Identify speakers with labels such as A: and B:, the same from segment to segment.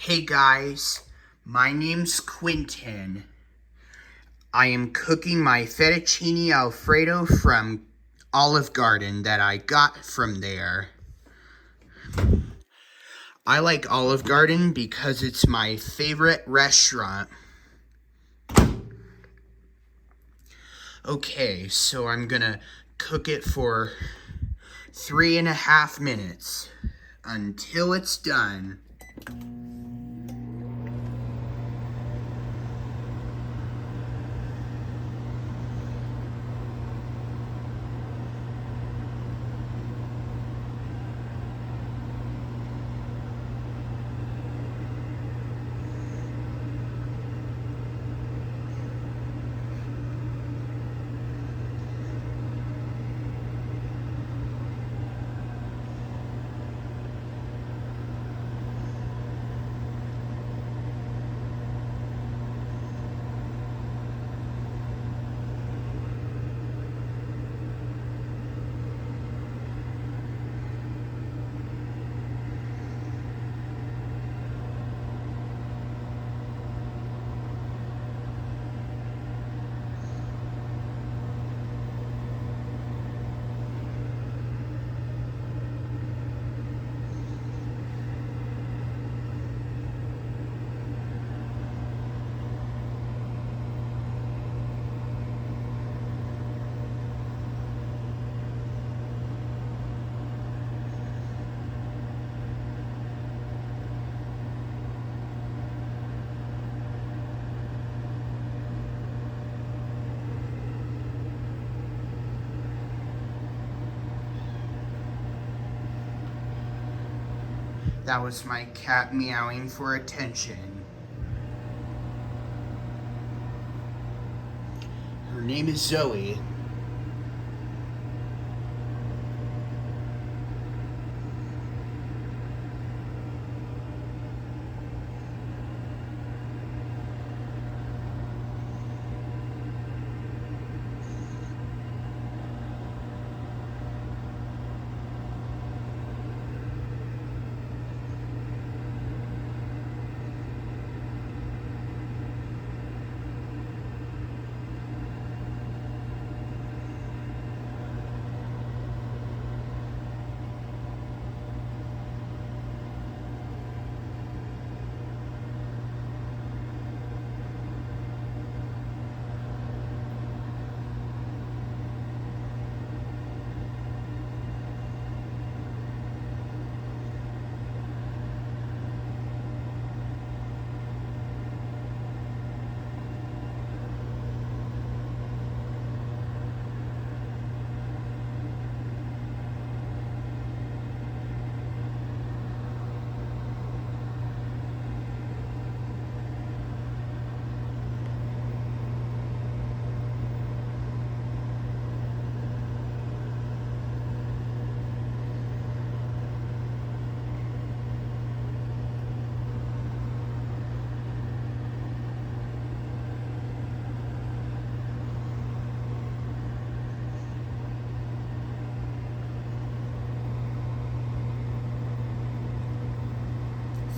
A: Hey guys, my name's Quentin. I am cooking my fettuccine Alfredo from Olive Garden that I got from there. I like Olive Garden because it's my favorite restaurant. Okay, so I'm gonna cook it for 3.5 minutes until it's done. That was my cat meowing for attention. Her name is Zoe.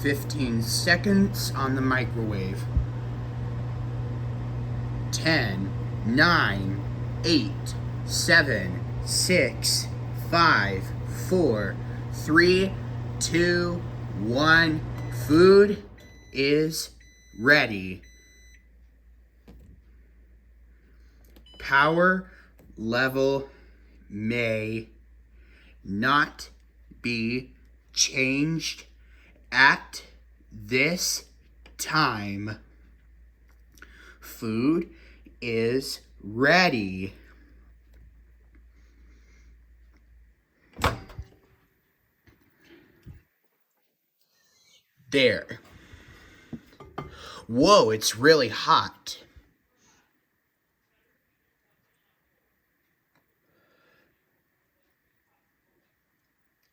A: "15 seconds on the microwave. 10, 9, 8, 7, 6, 5, 4, 3, 2, 1. Food is ready. Power level may not be changed at this time. Food is ready." There. Whoa, it's really hot.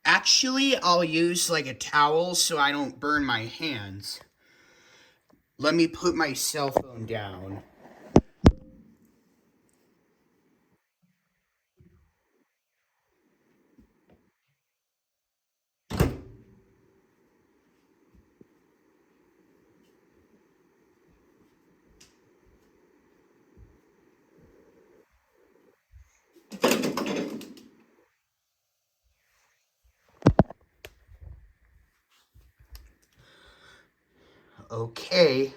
A: Actually, I'll use like a towel so I don't burn my hands. Let me put my cell phone down. Okay.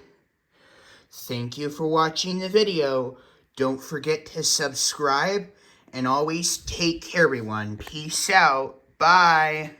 A: Thank you for watching the video. Don't forget to subscribe and always take care, everyone. Peace out. Bye.